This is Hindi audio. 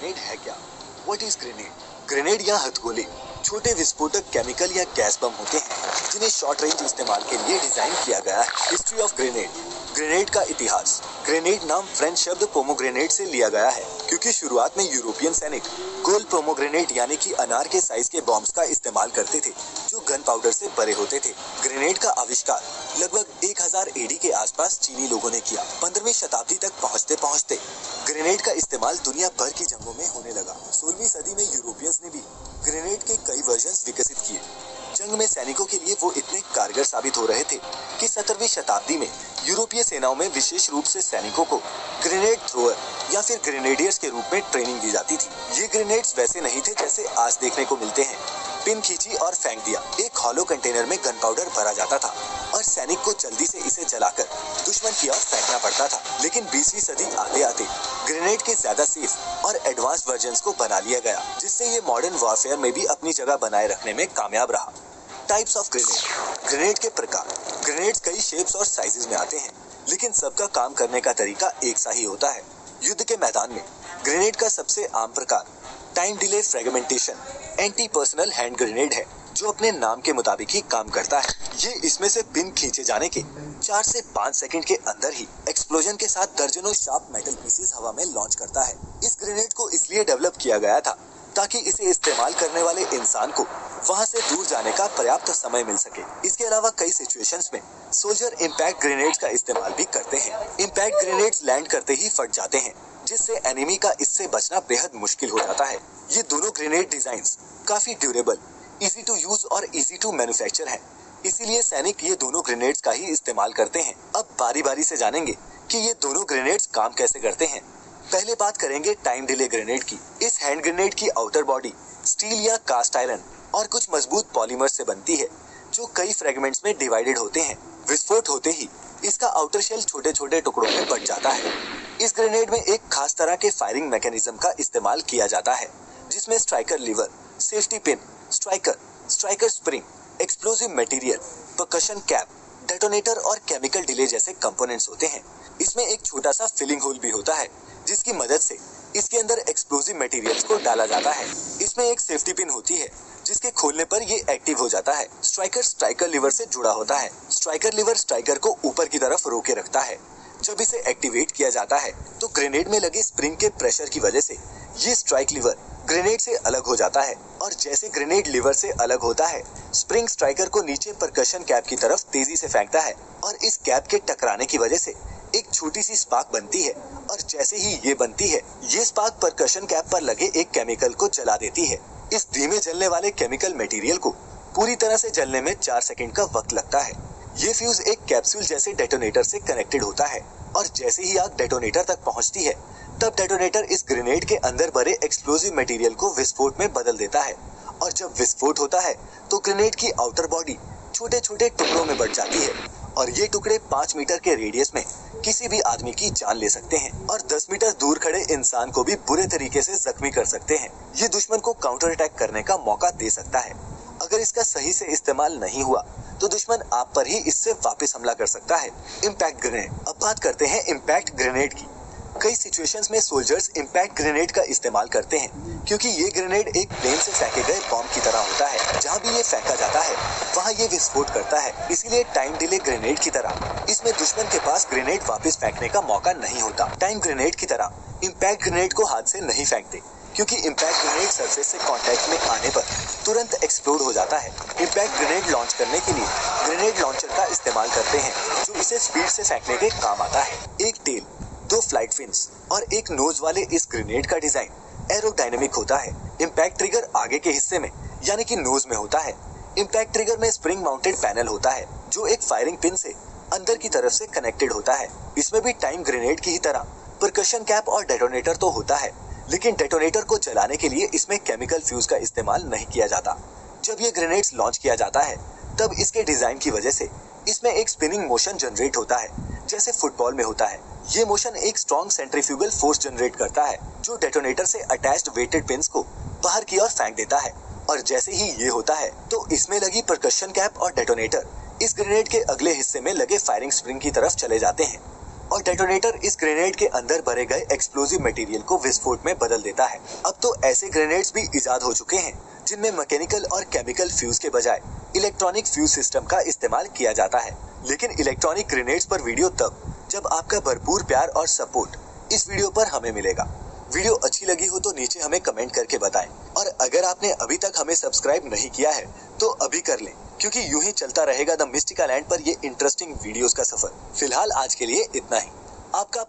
ग्रेनेड है क्या? What is grenade? ग्रेनेड या हथगोले छोटे विस्फोटक केमिकल या गैस बम होते हैं जिन्हें शॉर्ट रेंज इस्तेमाल के लिए डिजाइन किया गया है। History of grenade. ग्रेनेड का इतिहास। ग्रेनेड नाम फ्रेंच शब्द पोमोग्रेनेट से लिया गया है क्योंकि शुरुआत में यूरोपियन सैनिक गोल पोमोग्रेनेट यानी कि अनार के साइज के बॉम्ब्स का इस्तेमाल करते थे जो गन पाउडर से बड़े होते थे। ग्रेनेड का आविष्कार लगभग 1000 एडी के आसपास चीनी लोगों ने किया। 15वीं शताब्दी तक पहुंचते पहुंचते ग्रेनेड का इस्तेमाल दुनिया भर की जंगों में होने लगा। 16वीं सदी में यूरोपियंस ने भी ग्रेनेड के कई वर्जन्स विकसित किए। जंग में सैनिकों के लिए वो इतने कारगर साबित हो रहे थे कि 17वीं शताब्दी में यूरोपीय सेनाओं में विशेष रूप से सैनिकों को ग्रेनेड थ्रोअर या फिर ग्रेनेडियर्स के रूप में ट्रेनिंग दी जाती थी। ये ग्रेनेड्स वैसे नहीं थे जैसे आज देखने को मिलते हैं। पिन खींची और फेंक दिया। एक हॉलो कंटेनर में गन पाउडर भरा जाता था और सैनिक को जल्दी से इसे जलाकर दुश्मन की ओर फेंकना पड़ता था। लेकिन 20वीं सदी आते आते ग्रेनेड के ज्यादा सेफ और एडवांस वर्जन्स को बना लिया गया जिससे ये मॉडर्न वॉरफेयर में भी अपनी जगह बनाए रखने में कामयाब रहा। Types of grenade. ग्रेनेड के प्रकार। ग्रेनेड्स कई शेप्स और साइजेस में आते हैं लेकिन सबका काम करने का तरीका एक सा ही होता है। युद्ध के मैदान में ग्रेनेड का सबसे आम प्रकार time delay fragmentation anti personal hand grenade है जो अपने नाम के मुताबिक ही काम करता है। ये इसमें से पिन खींचे जाने के 4 से 5 सेकंड के अंदर ही एक्सप्लोजन के साथ दर्जनों शार्प मेटल पीसेस हवा में लॉन्च करता है। इस ग्रेनेड को इसलिए डेवलप किया गया था ताकि इसे इस्तेमाल करने वाले इंसान को वहां से दूर जाने का पर्याप्त समय मिल सके। इसके अलावा कई सिचुएशंस में सोल्जर इम्पैक्ट ग्रेनेड्स का इस्तेमाल भी करते हैं। इम्पैक्ट ग्रेनेड्स लैंड करते ही फट जाते हैं जिससे एनिमी का इससे बचना बेहद मुश्किल हो जाता है। ये दोनों ग्रेनेड डिजाइन्स काफी ड्यूरेबल, इजी टू यूज और इजी टू मैन्युफैक्चर हैं। इसीलिए सैनिक ये दोनों ग्रेनेड्स का ही इस्तेमाल करते हैं। अब बारी बारी से जानेंगे कि ये दोनों ग्रेनेड्स काम कैसे करते हैं। पहले बात करेंगे टाइम डिले ग्रेनेड की। इस हैंड ग्रेनेड की आउटर बॉडी स्टील या कास्ट आयरन और कुछ मजबूत पॉलीमर से बनती है जो कई फ्रेगमेंट्स में डिवाइडेड होते हैं। विस्फोट होते ही इसका आउटर शेल छोटे छोटे टुकड़ों में बंट जाता है। इस ग्रेनेड में एक खास तरह के फायरिंग मैकेनिज्म का इस्तेमाल किया जाता है जिसमें striker lever, safety pin, striker spring, explosive material, percussion cap, detonator और केमिकल डिले जैसे कंपोनेंट्स होते हैं। इसमें एक छोटा सा फिलिंग होल भी होता है जिसकी मदद से इसके अंदर एक्सप्लोजिव मटेरियल्स को डाला जाता है। इसमें एक सेफ्टी पिन होती है जिसके खोलने पर ये एक्टिव हो जाता है। स्ट्राइकर लीवर से जुड़ा होता है। स्ट्राइकर लीवर स्ट्राइकर को ऊपर की तरफ रोके रखता है। जब इसे एक्टिवेट किया जाता है तो ग्रेनेड में लगे स्प्रिंग के प्रेशर की वजह से ये स्ट्राइक लीवर ग्रेनेड से अलग हो जाता है और जैसे ग्रेनेड लीवर से अलग होता है स्प्रिंग स्ट्राइकर को नीचे परकशन कैप की तरफ तेजी से फेंकता है और इस कैप के टकराने की वजह से एक छोटी सी स्पार्क बनती है और जैसे ही ये बनती है ये स्पार्क परकशन कैप पर लगे एक केमिकल को जला देती है। इस धीमे जलने वाले केमिकल मटेरियल को पूरी तरह से जलने में 4 सेकंड का वक्त लगता है। ये फ्यूज एक कैप्सूल जैसे डेटोनेटर से कनेक्टेड होता है और जैसे ही आग डेटोनेटर तक पहुंचती है तब डेटोनेटर इस ग्रेनेड के अंदर भरे एक्सप्लोजिव मटेरियल को विस्फोट में बदल देता है और जब विस्फोट होता है तो ग्रेनेड की आउटर बॉडी छोटे छोटे टुकड़ों में बंट जाती है और ये टुकड़े 5 मीटर के रेडियस में किसी भी आदमी की जान ले सकते हैं और 10 मीटर दूर खड़े इंसान को भी बुरे तरीके से जख्मी कर सकते हैं। ये दुश्मन को काउंटर अटैक करने का मौका दे सकता है। अगर इसका सही से इस्तेमाल नहीं हुआ तो दुश्मन आप पर ही इससे वापस हमला कर सकता है। Impact grenade. अब बात करते हैं इम्पैक्ट ग्रेनेड की। कई सिचुएशंस में सोल्जर्स इम्पैक्ट ग्रेनेड का इस्तेमाल करते हैं क्योंकि ये ग्रेनेड एक प्लेन से फेंके गए बॉम्ब की तरह होता है। जहाँ भी ये फेंका जाता है वहाँ ये विस्फोट करता है। इसीलिए टाइम डिले ग्रेनेड की तरह इसमें दुश्मन के पास ग्रेनेड वापस फेंकने का मौका नहीं होता। टाइम ग्रेनेड की तरह इम्पैक्ट ग्रेनेड को हाथ से नहीं फेंकते क्योंकि इम्पैक्ट ग्रेनेड सरफेस से कांटेक्ट में आने पर तुरंत एक्सप्लोड हो जाता है। इम्पैक्ट ग्रेनेड लॉन्च करने के लिए ग्रेनेड लॉन्चर का इस्तेमाल करते हैं जो इसे स्पीड से फेंकने के काम आता है। एक टेल, 2 फ्लाइट फिन्स और एक नोज वाले इस ग्रेनेड का डिजाइन एरोडायनेमिक होता है। इम्पैक्ट ट्रिगर आगे के हिस्से में यानी कि नोज में होता है। इम्पैक्ट ट्रिगर में स्प्रिंग माउंटेड पैनल होता है जो एक फायरिंग पिन से अंदर की तरफ से कनेक्टेड होता है। इसमें भी टाइम ग्रेनेड की ही तरह परकशन कैप और डेटोनेटर तो होता है लेकिन डेटोनेटर को जलाने के लिए इसमें केमिकल फ्यूज का इस्तेमाल नहीं किया जाता। जब ये ग्रेनेड्स लॉन्च किया जाता है तब इसके डिजाइन की वजह से इसमें एक स्पिनिंग मोशन जनरेट होता है जैसे फुटबॉल में होता है। ये मोशन एक स्ट्रॉन्ग सेंट्रीफ्यूगल फोर्स जनरेट करता है जो डेटोनेटर से अटैच्ड वेटेड पिन्स को बाहर की ओर फेंक देता है और जैसे ही ये होता है तो इसमें लगी परकशन कैप और डेटोनेटर इस ग्रेनेड के अगले हिस्से में लगे फायरिंग स्प्रिंग की तरफ चले जाते हैं और डेटोनेटर इस ग्रेनेड के अंदर भरे गए एक्सप्लोजिव मटेरियल को विस्फोट में बदल देता है। अब तो ऐसे ग्रेनेड्स भी इजाद हो चुके हैं जिनमें मैकेनिकल और केमिकल फ्यूज के बजाय इलेक्ट्रॉनिक फ्यूज सिस्टम का इस्तेमाल किया जाता है। लेकिन इलेक्ट्रॉनिक ग्रेनेड्स पर वीडियो तब जब आपका भरपूर प्यार और सपोर्ट इस वीडियो पर हमें मिलेगा। वीडियो अच्छी लगी हो तो नीचे हमें कमेंट करके बताएं और अगर आपने अभी तक हमें सब्सक्राइब नहीं किया है तो अभी कर लें, क्योंकि यूं ही चलता रहेगा द मिस्टिका लैंड पर ये इंटरेस्टिंग वीडियोस का सफर। फिलहाल आज के लिए इतना ही। आपका